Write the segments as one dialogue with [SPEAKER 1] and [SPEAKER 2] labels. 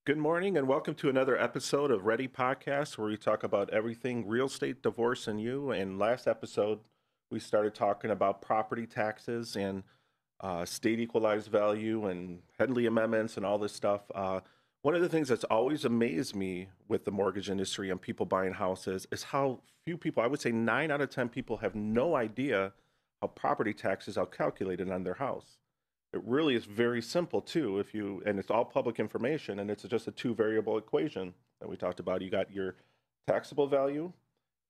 [SPEAKER 1] Good morning and welcome to another episode of R.E.A.D.Y podcast where we talk about everything real estate, divorce, and you. And last episode, we started talking about property taxes and state equalized value and Headley amendments and all this stuff. One of the things that's always amazed me with the mortgage industry and people buying houses is how few people, I would say 9 out of 10 people, have no idea how property taxes are calculated on their house. It really is very simple too, and it's all public information, and it's just a 2 variable equation that we talked about. You got your taxable value,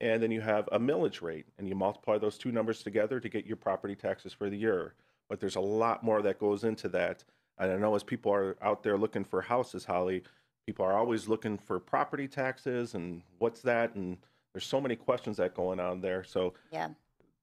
[SPEAKER 1] and then you have a millage rate, and you multiply those two numbers together to get your property taxes for the year. But there's a lot more that goes into that. And I know as people are out there looking for houses, Holly, people are always looking for property taxes and what's that, and there's so many questions that going on there. So
[SPEAKER 2] yeah,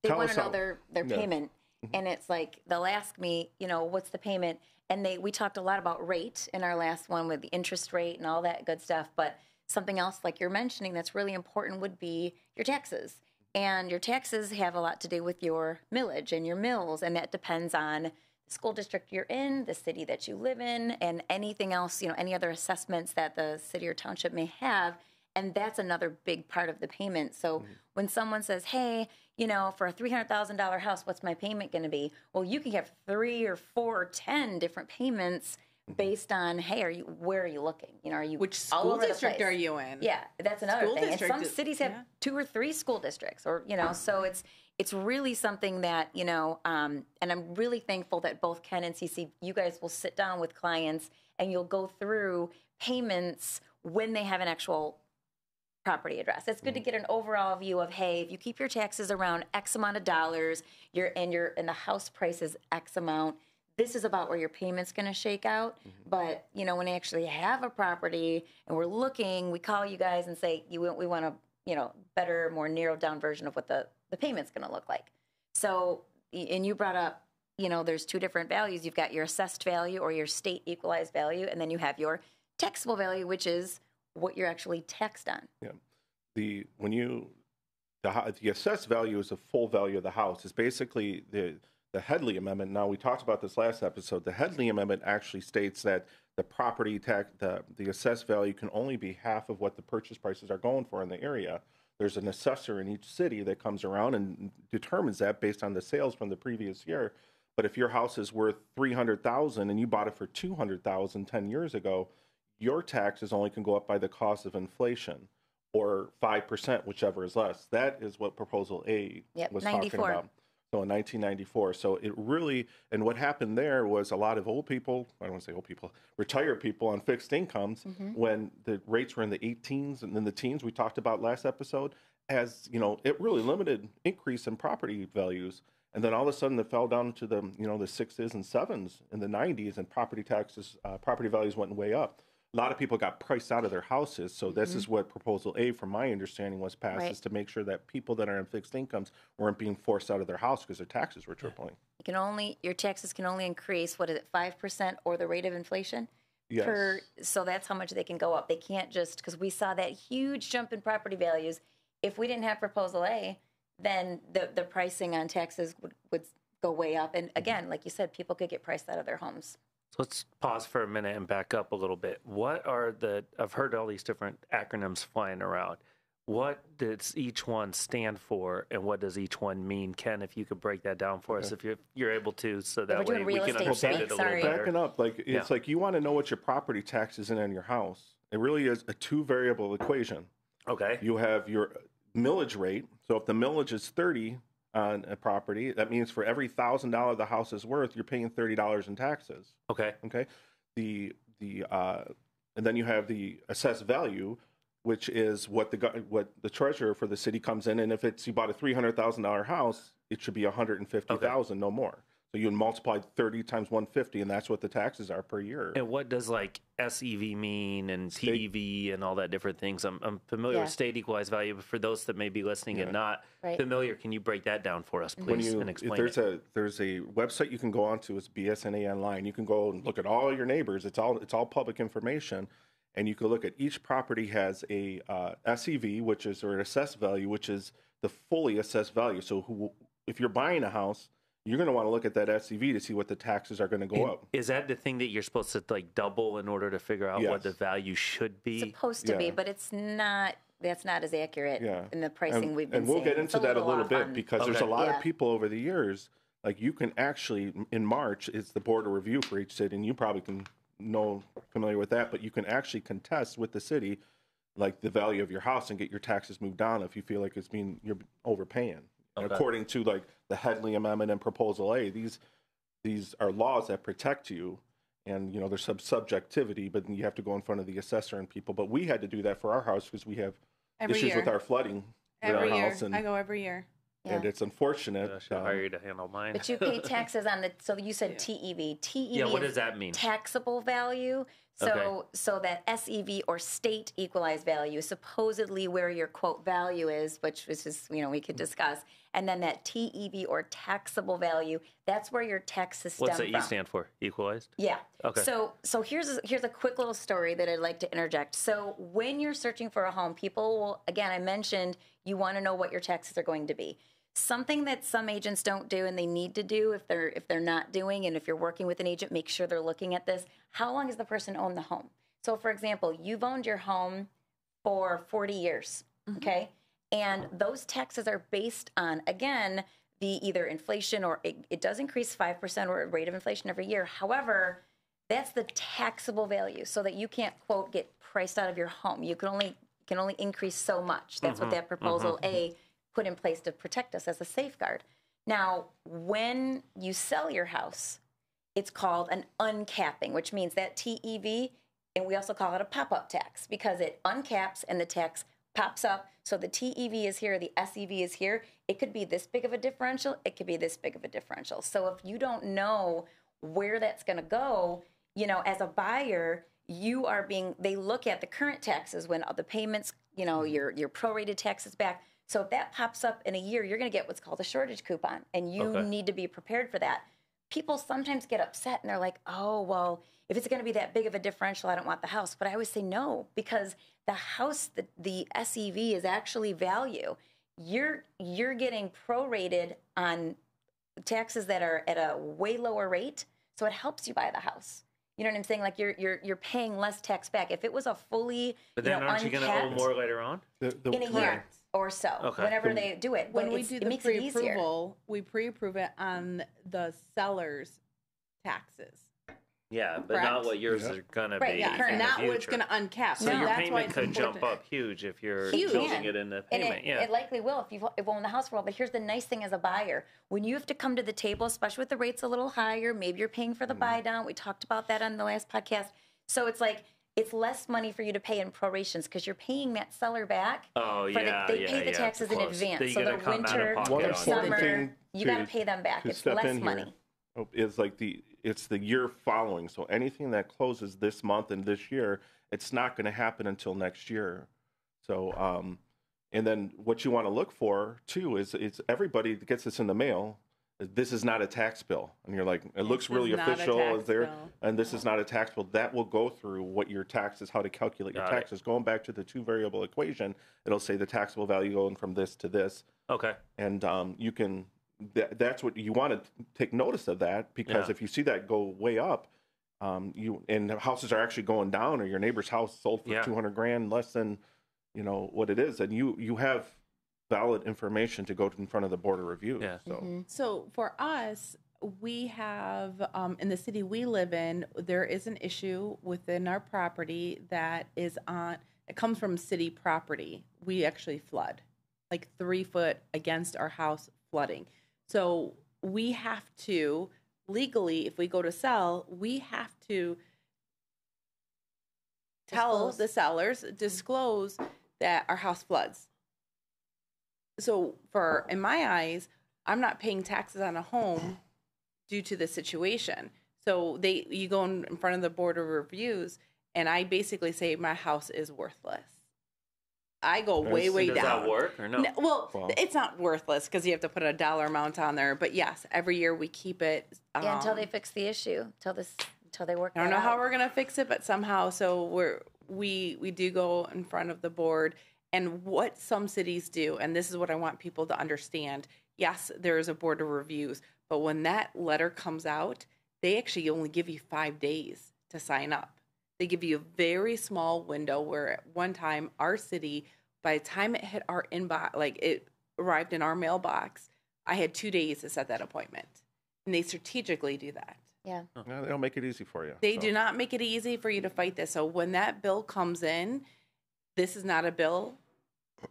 [SPEAKER 2] they want to know their payment. And it's like, they'll ask me, what's the payment? And we talked a lot about rate in our last one with the interest rate and all that good stuff. But something else like you're mentioning that's really important would be your taxes. And your taxes have a lot to do with your millage and your mills. And that depends on the school district you're in, the city that you live in, and anything else, any other assessments that the city or township may have. And that's another big part of the payment. So when someone says, hey, for a $300,000 house, what's my payment going to be? Well, you can have 3 or 4 or 10 different payments based on, hey, where are you looking? Are you
[SPEAKER 3] which school district are you in?
[SPEAKER 2] Yeah, that's another thing. And some cities have 2 or 3 school districts, or so it's really something that and I'm really thankful that both Ken and Cece, you guys will sit down with clients and you'll go through payments when they have an actual property address. It's good to get an overall view of, hey, if you keep your taxes around X amount of dollars, and the house price is X amount, this is about where your payment's going to shake out. But when they actually have a property and we're looking, we call you guys and say we want a better, more narrowed down version of what the payment's going to look like. So, and you brought up, there's 2 different values. You've got your assessed value or your state equalized value, and then you have your taxable value, which is what you're actually taxed on.
[SPEAKER 1] Yeah, the assessed value is the full value of the house. It's basically the Headley amendment. Now, we talked about this last episode. The Headley amendment actually states that the property tax, the assessed value can only be half of what the purchase prices are going for in the area. There's an assessor in each city that comes around and determines that based on the sales from the previous year. But if your house is worth $300,000 and you bought it for $200,000 10 years ago, your taxes only can go up by the cost of inflation, or 5%, whichever is less. That is what Proposal A was
[SPEAKER 2] 94.
[SPEAKER 1] talking about. So in 1994. So it really, and what happened there was a lot of old people, I don't want to say old people, retired people on fixed incomes, when the rates were in the 18s and in the teens, we talked about last episode, it really limited increase in property values. And then all of a sudden it fell down to the 6s and 7s in the 90s, and property values went way up. A lot of people got priced out of their houses. So this is what Proposal A, from my understanding, was passed, is to make sure that people that are on fixed incomes weren't being forced out of their house because their taxes were tripling.
[SPEAKER 2] Your taxes can only increase, 5% or the rate of inflation?
[SPEAKER 1] Yes.
[SPEAKER 2] So that's how much they can go up. They can't just, because we saw that huge jump in property values. If we didn't have Proposal A, then the pricing on taxes would go way up. And again, like you said, people could get priced out of their homes.
[SPEAKER 4] So let's pause for a minute and back up a little bit. I've heard all these different acronyms flying around. What does each one stand for, and what does each one mean? Ken, if you could break that down for us, if you're able to, so that way we can understand it a little better.
[SPEAKER 1] Backing up, it's like you want to know what your property tax is in your house. It really is a 2-variable equation.
[SPEAKER 4] Okay.
[SPEAKER 1] You have your millage rate. So if the millage is 30 on a property, that means for every $1,000 the house is worth, you're paying $30 in taxes.
[SPEAKER 4] Okay.
[SPEAKER 1] And then you have the assessed value, which is what the treasurer for the city comes in, and if you bought a $300,000 house, it should be $150,000, no more. So you multiply 30 times 150, and that's what the taxes are per year.
[SPEAKER 4] And what does SEV mean and TEV and all that different things? I'm familiar with state equalized value, but for those that may be listening and not familiar, can you break that down for us, please, and explain it?
[SPEAKER 1] There's a website you can go onto. It's BSNA Online. You can go and look at all your neighbors. It's all public information, and you can look at each property has a SEV, or an assessed value, which is the fully assessed value. So if you're buying a house, you're going to want to look at that SEV to see what the taxes are going to go up.
[SPEAKER 4] Is that the thing that you're supposed to like double in order to figure out what the value should be?
[SPEAKER 2] It's supposed to be, but it's not. That's not as accurate in the pricing we've been
[SPEAKER 1] seeing. And we'll get into that a little bit because there's a lot of people over the years. Like you can actually, in March, it's the board of review for each city, and you probably can familiar with that, but you can actually contest with the city like the value of your house and get your taxes moved down if you feel like you're overpaying. Okay. According to like the Headley Amendment and Proposal A, these are laws that protect you, and there's some subjectivity, but you have to go in front of the assessor and people. But we had to do that for our house because we have issues with our flooding in our house. And
[SPEAKER 3] I go every year.
[SPEAKER 2] Yeah.
[SPEAKER 1] And it's unfortunate.
[SPEAKER 4] I should hire you to handle mine.
[SPEAKER 2] But you pay taxes on so you said TEV. TEV
[SPEAKER 4] what does that mean?
[SPEAKER 2] Taxable value. So that SEV or state equalized value, supposedly where your quote value is, which is just, we could discuss. And then that TEV or taxable value, that's where your taxes stem from.
[SPEAKER 4] What's the E stand for? Equalized?
[SPEAKER 2] Yeah.
[SPEAKER 4] Okay.
[SPEAKER 2] So here's a quick little story that I'd like to interject. So when you're searching for a home, people will, again, I mentioned you want to know what your taxes are going to be. Something that some agents don't do and they need to do if they're not doing, and if you're working with an agent, make sure they're looking at this. How long has the person owned the home? So for example, you've owned your home for 40 years, okay? And those taxes are based on, again, the either inflation or it does increase 5% or rate of inflation every year. However, that's the taxable value, so that you can't, quote, get priced out of your home. You can only increase so much. That's what that Proposal A put in place to protect us as a safeguard. Now, when you sell your house, it's called an uncapping, which means that TEV, and we also call it a pop-up tax because it uncaps and the tax pops up. So the TEV is here, the SEV is here. It could be this big of a differential. It could be this big of a differential. So if you don't know where that's going to go, as a buyer, they look at the current taxes when the payments, your prorated taxes back. So if that pops up in a year, you're going to get what's called a shortage coupon, and you need to be prepared for that. People sometimes get upset, and they're like, oh, well, if it's going to be that big of a differential, I don't want the house. But I always say no, because the house, the SEV is actually value. You're getting prorated on taxes that are at a way lower rate, so it helps you buy the house. You know what I'm saying? Like you're paying less tax back. If it was a fully
[SPEAKER 4] but then aren't you going to owe more later on?
[SPEAKER 2] In a year or so, whenever they do it.
[SPEAKER 3] When we do the pre-approval, we pre-approve it on the seller's taxes.
[SPEAKER 4] Yeah, but not what yours are going to be.
[SPEAKER 3] Yeah, not what it's going to uncap.
[SPEAKER 4] So your payment could jump up huge if you're building it in the payment.
[SPEAKER 2] And it likely will if you've owned the house for a while. But here's the nice thing as a buyer. When you have to come to the table, especially with the rates a little higher, maybe you're paying for the buy down. We talked about that on the last podcast. So it's like, it's less money for you to pay in prorations because you're paying that seller back.
[SPEAKER 4] Oh, yeah.
[SPEAKER 2] They pay the taxes in advance. So the winter, summer, you got to pay them back. It's less money.
[SPEAKER 1] Is like it's the year following. So anything that closes this month and this year, it's not going to happen until next year. So, and then what you want to look for too is everybody that gets this in the mail. This is not a tax bill, and you're like, it looks really official. Is there? And this is not a tax bill. That will go through what your taxes, how to calculate your taxes. Going back to the 2-variable equation, it'll say the taxable value going from this to this.
[SPEAKER 4] Okay.
[SPEAKER 1] And you can. That's what you want to take notice of that, because if you see that go way up, and houses are actually going down, or your neighbor's house sold for $200,000 less than what it is, and you have valid information to go in front of the board of review.
[SPEAKER 4] Yeah.
[SPEAKER 3] So for us, we have in the city we live in, there is an issue within our property that it comes from city property. We actually flood, like 3 foot against our house flooding. So we have to legally, if we go to sell, we have to tell the sellers, disclose that our house floods. So in my eyes, I'm not paying taxes on a home due to the situation. So you go in front of the board of reviews, and I basically say my house is worthless. I go way down.
[SPEAKER 4] Does that work or no?
[SPEAKER 3] Well, it's not worthless because you have to put a dollar amount on there. But yes, every year we keep it.
[SPEAKER 2] Until they fix the issue. Until they work.
[SPEAKER 3] I don't know how we're gonna fix it, but somehow. So we do go in front of the board. And what some cities do, and this is what I want people to understand. Yes, there is a board of reviews, But when that letter comes out, they actually only give you 5 days to sign up. They give you a very small window where at one time our city, by the time it hit our inbox, like it arrived in our mailbox, I had 2 days to set that appointment. And they strategically do that.
[SPEAKER 2] Yeah.
[SPEAKER 1] They don't make it easy for you.
[SPEAKER 3] They do not make it easy for you to fight this. So when that bill comes in, this is not a bill.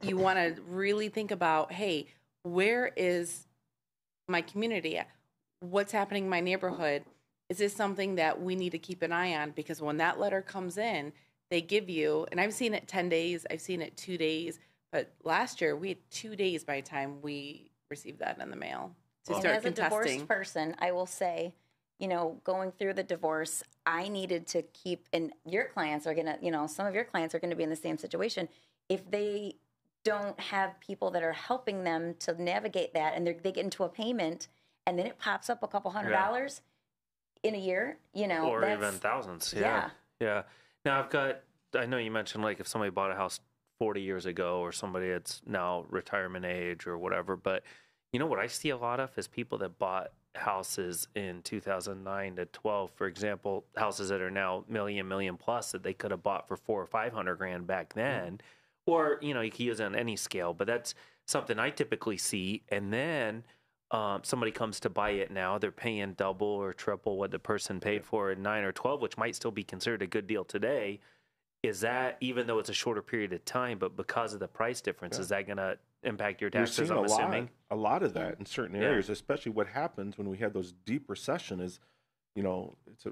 [SPEAKER 3] You want to really think about, hey, where is my community at? What's happening in my neighborhood? Is this something that we need to keep an eye on? Because when that letter comes in, they give you, and I've seen it 10 days, I've seen it 2 days, but last year we had 2 days by the time we received that in the mail to start contesting.
[SPEAKER 2] As a divorced person, I will say, going through the divorce, I needed to keep, and your clients are going to, some of your clients are going to be in the same situation. If they don't have people that are helping them to navigate that, and they get into a payment, and then it pops up a couple $100 in a year,
[SPEAKER 4] or even thousands. Yeah. Now I know you mentioned like if somebody bought a house 40 years ago or somebody that's now retirement age or whatever, but what I see a lot of is people that bought houses in 2009 to 12, for example, houses that are now million plus that they could have bought for $400,000 or $500,000 back then. Or, you can use it on any scale, but that's something I typically see. And then somebody comes to buy it now, they're paying double or triple what the person paid for in 9 or 12, which might still be considered a good deal today. Is that, even though it's a shorter period of time, but because of the price difference, is that going to impact your taxes, I'm assuming?
[SPEAKER 1] A lot of that in certain areas, especially what happens when we had those deep recession is, it's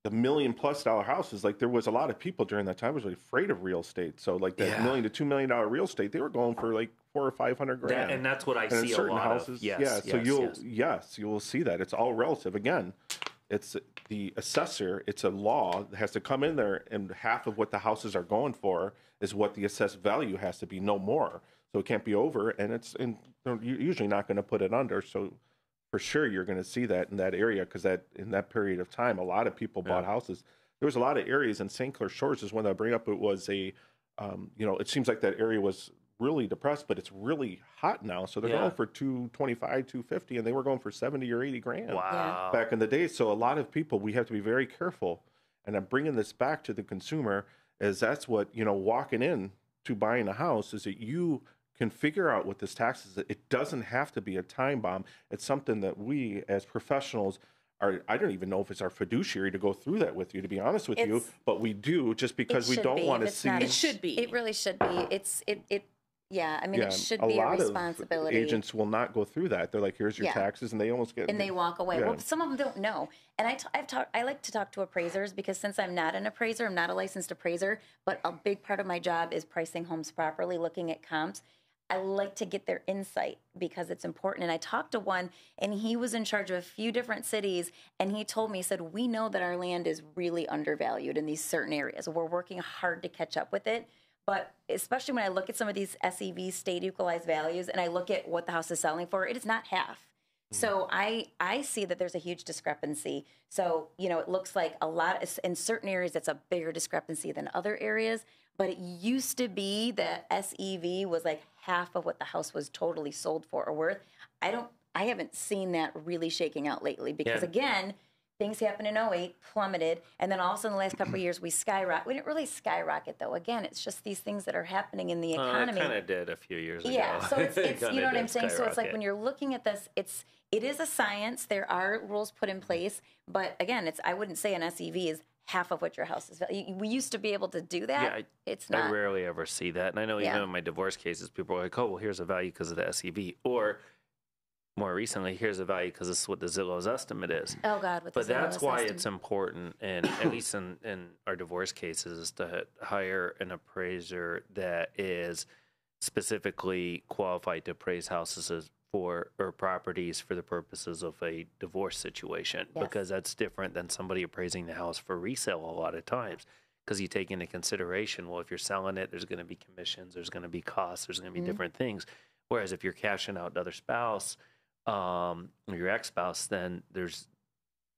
[SPEAKER 1] the $1 million+ houses. Like there was a lot of people during that time was really afraid of real estate. So like that $1 million to $2 million real estate, they were going for like $400,000 or $500,000.
[SPEAKER 4] And that's what I see a lot
[SPEAKER 1] houses,
[SPEAKER 4] of.
[SPEAKER 1] You will see that. It's all relative. Again, it's the assessor. It's a law that has to come in there, and half of what the houses are going for is what the assessed value has to be, no more. So it can't be over, and they're usually not going to put it under. So for sure, you're going to see that in that area, because in that period of time, a lot of people bought houses. There was a lot of areas in St. Clair Shores is one that I bring up. It was it seems like that area was really depressed, but it's really hot now. So they're going for $225,000, $250,000, and they were going for $70,000 or $80,000 back in the day. So a lot of people, we have to be very careful. And I'm bringing this back to the consumer, as that's what, walking in to buying a house is that you can figure out what this tax is. It doesn't have to be a time bomb. It's something that we as professionals I don't even know if it's our fiduciary to go through that with you, to be honest with you, but we do, just because we don't want to see.
[SPEAKER 3] It should be.
[SPEAKER 2] It really should be. It should be a responsibility.
[SPEAKER 1] Agents will not go through that. They're like, here's your taxes, and they almost get...
[SPEAKER 2] And they walk away. Well, some of them don't know. And I like to talk to appraisers, because since I'm not an appraiser, I'm not a licensed appraiser, but a big part of my job is pricing homes properly, looking at comps. I like to get their insight because it's important. And I talked to one, and he was in charge of a few different cities, and he told me, he said, we know that our land is really undervalued in these certain areas. We're working hard to catch up with it. But especially when I look at some of these SEV, state equalized values, and I look at what the house is selling for, it is not half. So I see that there's a huge discrepancy. So, it looks like in certain areas, it's a bigger discrepancy than other areas. But it used to be that SEV was like half of what the house was totally sold for or worth. I haven't seen that really shaking out lately, because again, things happened in 2008, plummeted, and then also in the last couple of years we skyrocket. We didn't really skyrocket though. Again, it's just these things that are happening in the economy.
[SPEAKER 4] It kind of did a few years ago.
[SPEAKER 2] Yeah, so it's you know what I'm saying? So it's like when you're looking at this, it is a science. There are rules put in place, but again, I wouldn't say an SEV is half of what your house is. We used to be able to do that.
[SPEAKER 4] Yeah,
[SPEAKER 2] it's not.
[SPEAKER 4] I rarely ever see that. And I know even in my divorce cases, people are like, oh, well, here's a value because of the SEV. Or more recently, here's a value because this is what the Zillow's estimate is.
[SPEAKER 2] Oh, God.
[SPEAKER 4] But that's why it's important, and at least in our divorce cases, is to hire an appraiser that is specifically qualified to appraise houses or properties for the purposes of a divorce situation, because that's different than somebody appraising the house for resale a lot of times, because you take into consideration, well, if you're selling it, there's going to be commissions, there's going to be costs, there's going to be different things. Whereas if you're cashing out to other spouse, or your ex-spouse, then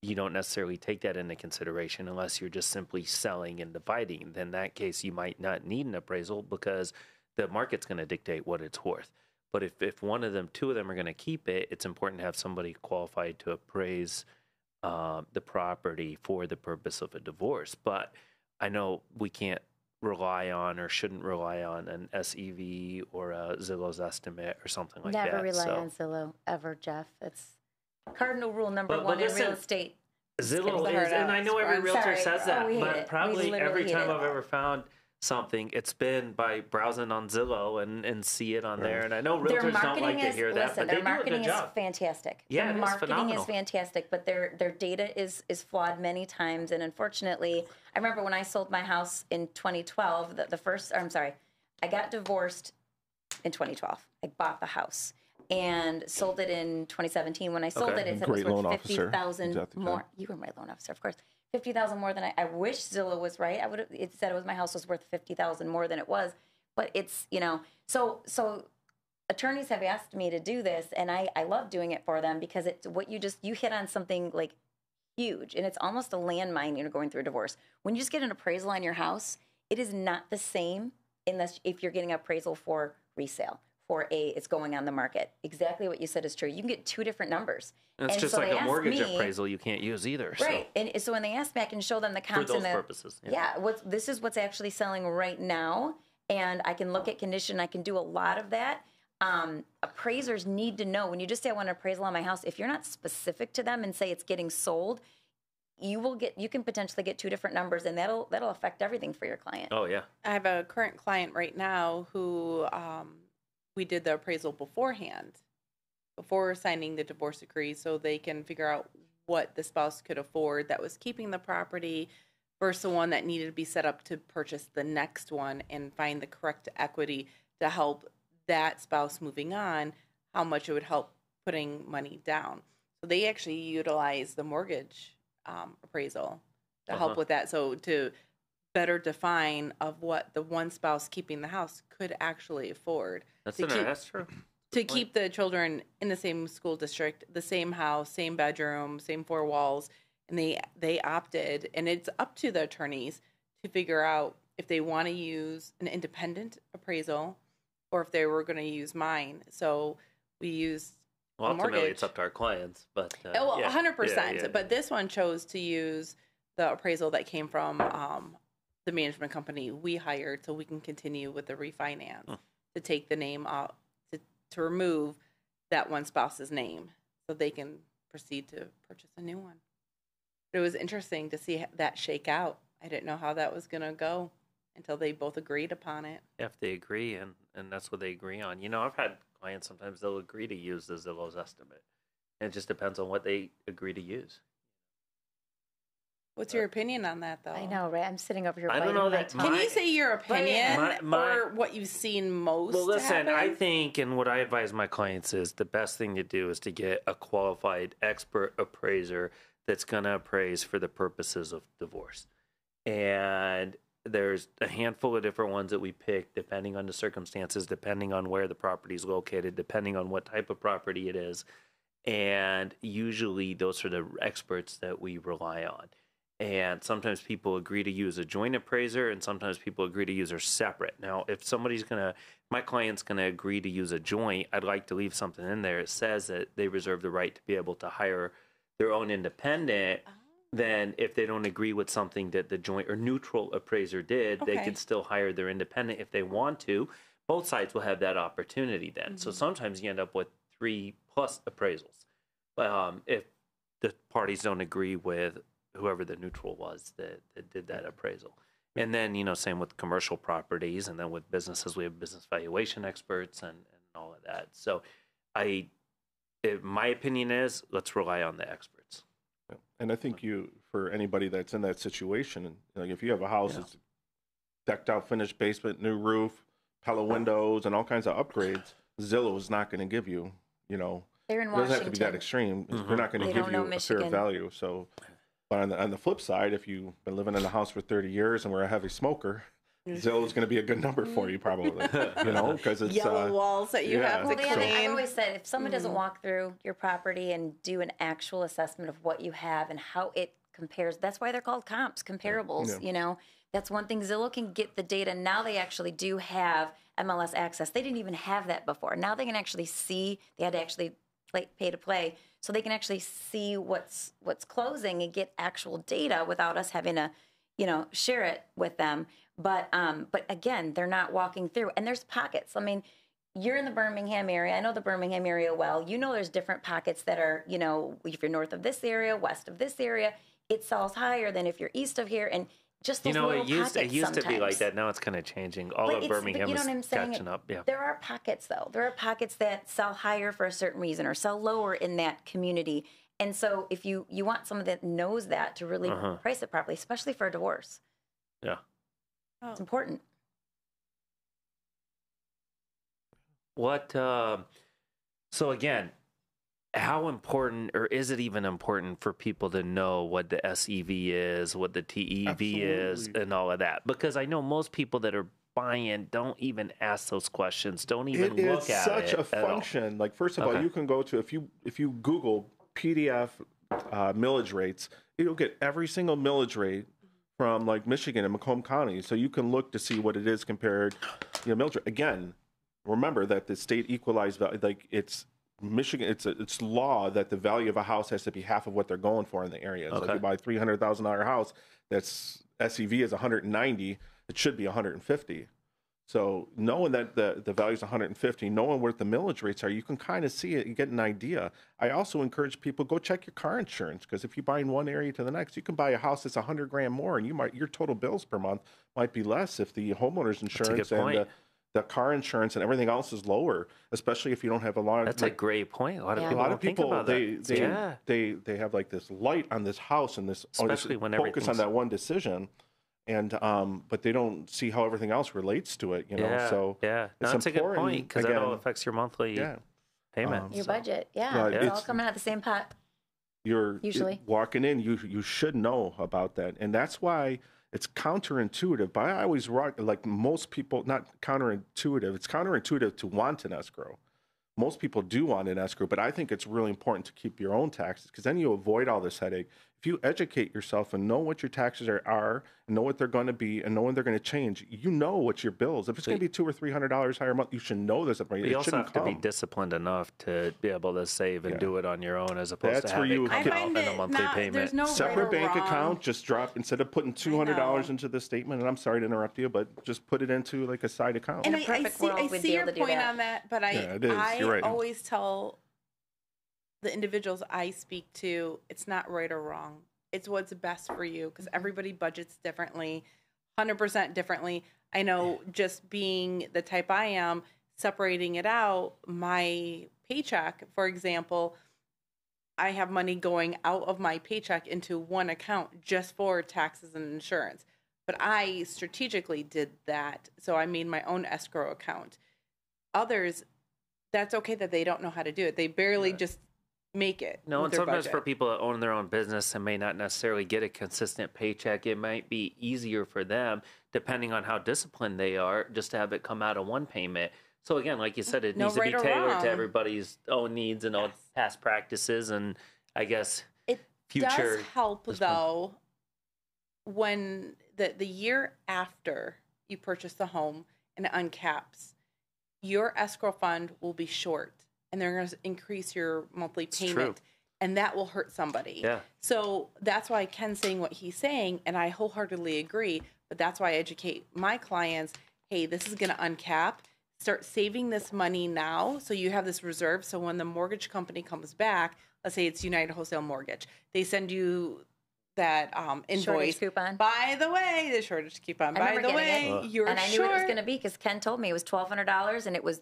[SPEAKER 4] you don't necessarily take that into consideration unless you're just simply selling and dividing. Then in that case, you might not need an appraisal because the market's going to dictate what it's worth. But if one of them, two of them are going to keep it, it's important to have somebody qualified to appraise the property for the purpose of a divorce. But I know we can't rely on or shouldn't rely on an SEV or a Zillow's estimate or something like that.
[SPEAKER 2] Never rely on Zillow, ever, Jeff. It's cardinal rule number one in real estate.
[SPEAKER 4] Zillow is, and I know every realtor says that, but probably every time I've ever found something, it's been by browsing on Zillow and see it on there. And I know realtors don't like to hear that, but they do a good job.
[SPEAKER 2] Their marketing is fantastic.
[SPEAKER 4] Yeah,
[SPEAKER 2] their marketing is fantastic, but their data is flawed many times. And unfortunately, I remember when I sold my house in 2012, I got divorced in 2012. I bought the house and sold it in 2017. When I sold it, it said it was worth $50,000 more. You were my loan officer, of course. $50,000 more than I wish Zillow was right. It said my house was worth $50,000 more than it was, but it's, so attorneys have asked me to do this, and I love doing it for them because it's what you hit on something like huge, and it's almost a landmine, going through a divorce. When you just get an appraisal on your house, it is not the same unless if you're getting appraisal for resale. It's going on the market. Exactly what you said is true. You can get two different numbers.
[SPEAKER 4] And it's just like a mortgage appraisal you can't use either.
[SPEAKER 2] Right. So. And so when they ask me, I can show them the comps.
[SPEAKER 4] For those purposes.
[SPEAKER 2] Yeah. This is what's actually selling right now. And I can look at condition. I can do a lot of that. Appraisers need to know. When you just say, I want an appraisal on my house, if you're not specific to them and say it's getting sold, you can potentially get two different numbers, and that'll affect everything for your client.
[SPEAKER 4] Oh, yeah.
[SPEAKER 3] I have a current client right now who... we did the appraisal beforehand, before signing the divorce decree, so they can figure out what the spouse could afford that was keeping the property versus the one that needed to be set up to purchase the next one and find the correct equity to help that spouse moving on, how much it would help putting money down. So they actually utilize the mortgage appraisal to help with that. So to better define of what the one spouse keeping the house could actually afford.
[SPEAKER 4] That's true.
[SPEAKER 3] To keep the children in the same school district, the same house, same bedroom, same four walls, and they opted, and it's up to the attorneys to figure out if they want to use an independent appraisal or if they were going to use mine. So we used
[SPEAKER 4] ultimately it's up to our clients, but
[SPEAKER 3] 100%.
[SPEAKER 4] Yeah.
[SPEAKER 3] But this one chose to use the appraisal that came from the management company we hired, so we can continue with the refinance to take the name out, to remove that one spouse's name so they can proceed to purchase a new one. But it was interesting to see that shake out. I didn't know how that was going to go until they both agreed upon it.
[SPEAKER 4] If they agree, and that's what they agree on. I've had clients, sometimes they'll agree to use the Zillow's estimate. And it just depends on what they agree to use.
[SPEAKER 3] What's your opinion on that, though?
[SPEAKER 2] I know, right? I'm sitting over here.
[SPEAKER 4] I don't know that.
[SPEAKER 3] Can you say your opinion or what you've seen most?
[SPEAKER 4] Well, listen,
[SPEAKER 3] happen?
[SPEAKER 4] I think, and what I advise my clients is the best thing to do is to get a qualified expert appraiser that's going to appraise for the purposes of divorce. And there's a handful of different ones that we pick depending on the circumstances, depending on where the property is located, depending on what type of property it is. And usually those are the experts that we rely on. And sometimes people agree to use a joint appraiser, and sometimes people agree to use her separate. Now, if my client's going to agree to use a joint, I'd like to leave something in there. It says that they reserve the right to be able to hire their own independent. Then if they don't agree with something that the joint or neutral appraiser did, they can still hire their independent if they want to. Both sides will have that opportunity then. So sometimes you end up with 3+ appraisals. If the parties don't agree with whoever the neutral was that did that appraisal. And then, same with commercial properties, and then with businesses, we have business valuation experts and all of that. So my opinion is, let's rely on the experts.
[SPEAKER 1] And I think for anybody that's in that situation, like if you have a house that's decked out, finished basement, new roof, Pella windows, and all kinds of upgrades, Zillow is not going to give you,
[SPEAKER 2] They're in Washington.
[SPEAKER 1] It doesn't have to be that extreme. They're not going to give you a fair value. So, but on the flip side, if you've been living in a house for 30 years and we're a heavy smoker, Zillow's going to be a good number for you, probably. Because it's
[SPEAKER 3] yellow walls that you have to clean.
[SPEAKER 2] I've always said if someone doesn't walk through your property and do an actual assessment of what you have and how it compares, that's why they're called comps, comparables. That's one thing. Zillow can get the data. Now they actually do have MLS access. They didn't even have that before. Now they can actually see. They had to actually pay to play, so they can actually see what's closing and get actual data without us having to, share it with them. But again, they're not walking through. And there's pockets. I mean, you're in the Birmingham area. I know the Birmingham area well. There's different pockets that are, if you're north of this area, west of this area, it sells higher than if you're east of here. And just those little pockets
[SPEAKER 4] it used
[SPEAKER 2] sometimes.
[SPEAKER 4] to be like that. Now it's kind of changing. All of Birmingham is catching up. Yeah.
[SPEAKER 2] There are pockets, though. There are pockets that sell higher for a certain reason or sell lower in that community. And so if you want someone that knows that to really price it properly, especially for a divorce.
[SPEAKER 4] Yeah.
[SPEAKER 2] It's important.
[SPEAKER 4] What, so again, how important, or is it even important for people to know what the SEV is, what the TEV is, and all of that? Because I know most people that are buying don't even ask those questions, don't even look at it.
[SPEAKER 1] It's such a function. Like, first of all, you can go to, if you Google PDF millage rates, you'll get every single millage rate from like Michigan and Macomb County. So you can look to see what it is compared, millage rate. Again, remember that the state equalized value, like it's Michigan, it's law that the value of a house has to be half of what they're going for in the area. So if you buy a $300,000 house, that's SEV is 190, it should be 150. So knowing that the value is 150, knowing what the millage rates are, you can kind of see it and get an idea. I also encourage people, go check your car insurance, because if you buy in one area to the next, you can buy a house that's $100,000 more, and your total bills per month might be less if the homeowner's insurance and the car insurance and everything else is lower, especially if you don't have a lot of...
[SPEAKER 4] That's a great point. A lot of people
[SPEAKER 1] they have like this light on this house and this
[SPEAKER 4] especially when
[SPEAKER 1] focus on that one decision, and but they don't see how everything else relates to it. So
[SPEAKER 4] that's a good point, because that all affects your monthly payment,
[SPEAKER 2] your budget. It's all coming out of the same pot.
[SPEAKER 1] You're
[SPEAKER 2] usually
[SPEAKER 1] walking in. You should know about that, and that's why. It's counterintuitive, but I always like most people, not counterintuitive. It's counterintuitive to want an escrow. Most people do want an escrow, but I think it's really important to keep your own taxes, because then you avoid all this headache. If you educate yourself and know what your taxes are and know what they're going to be and know when they're going to change, you know what your bills. If it's going to be $200 or $300 higher a month, you should know this.
[SPEAKER 4] You also have to be disciplined enough to be able to save and do it on your own, as opposed to having it come off in a monthly payment.
[SPEAKER 3] No
[SPEAKER 1] separate bank account, just drop, instead of putting $200 into the statement, and I'm sorry to interrupt you, but just put it into like a side account.
[SPEAKER 2] In a perfect world, we'd be able to do that.
[SPEAKER 3] I see your point on that, but I always tell the individuals I speak to, it's not right or wrong. It's what's best for you, because everybody budgets differently, 100% differently. I know, just being the type I am, separating it out, my paycheck, for example, I have money going out of my paycheck into one account just for taxes and insurance. But I strategically did that. So I made my own escrow account. Others, that's okay that they don't know how to do it. They barely just make it.
[SPEAKER 4] No, and sometimes for people that own their own business and may not necessarily get a consistent paycheck, it might be easier for them, depending on how disciplined they are, just to have it come out of one payment. So again, like you said, it needs to be tailored to everybody's own needs and own past practices, and I guess future.
[SPEAKER 3] It does help, though, when the year after you purchase the home and it uncaps, your escrow fund will be short, and they're going to increase your monthly payment, and that will hurt somebody.
[SPEAKER 4] Yeah.
[SPEAKER 3] So that's why Ken's saying what he's saying, and I wholeheartedly agree, but that's why I educate my clients, hey, this is going to uncap. Start saving this money now, so you have this reserve, so when the mortgage company comes back, let's say it's United Wholesale Mortgage, they send you that invoice.
[SPEAKER 2] Shortage coupon.
[SPEAKER 3] By the way, the shortage coupon. By the way, you're
[SPEAKER 2] and I knew what it was going to be, because Ken told me it was $1,200, and it was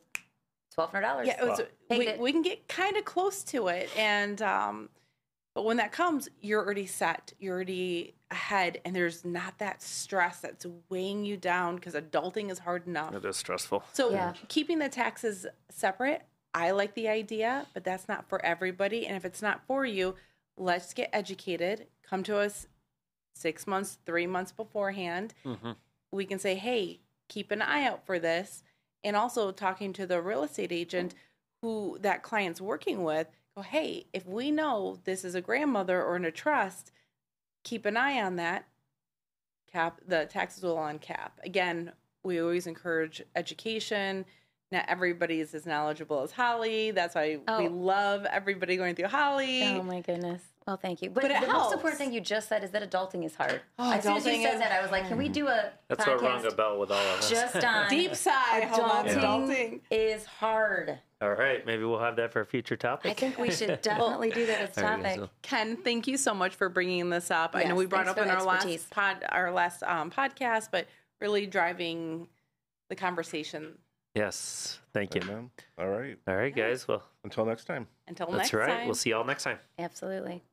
[SPEAKER 2] $1,200.
[SPEAKER 3] Yeah, it was, we can get kind of close to it, and but when that comes, you're already set. You're already ahead, and there's not that stress that's weighing you down, because adulting is hard enough.
[SPEAKER 4] It is stressful.
[SPEAKER 3] So keeping the taxes separate, I like the idea, but that's not for everybody. And if it's not for you, let's get educated. Come to us 6 months, 3 months beforehand. Mm-hmm. We can say, hey, keep an eye out for this. And also talking to the real estate agent who that client's working with, go, hey, if we know this is a grandmother or in a trust, keep an eye on that. the taxes will uncap. Again, we always encourage education. Not everybody is as knowledgeable as Holly. That's why we love everybody going through Holly.
[SPEAKER 2] Oh my goodness. Well, thank you. But the
[SPEAKER 3] helps.
[SPEAKER 2] most important thing you just said is that adulting is hard.
[SPEAKER 3] As
[SPEAKER 2] soon as you said that, I was like, can we do a
[SPEAKER 4] That's
[SPEAKER 2] podcast
[SPEAKER 4] what rung a bell with all of us.
[SPEAKER 2] just on
[SPEAKER 3] deep sigh.
[SPEAKER 2] adulting is hard.
[SPEAKER 4] All right, maybe we'll have that for a future topic.
[SPEAKER 2] I think we should definitely do that as a topic.
[SPEAKER 3] Ken, thank you so much for bringing this up. Yes, I know we brought up in our last podcast, but really driving the conversation.
[SPEAKER 4] Yes, thank you.
[SPEAKER 1] Amen. All right.
[SPEAKER 4] All right, guys. Well,
[SPEAKER 1] until next time.
[SPEAKER 3] Until next
[SPEAKER 4] time. That's right. We'll see y'all next time.
[SPEAKER 2] Absolutely.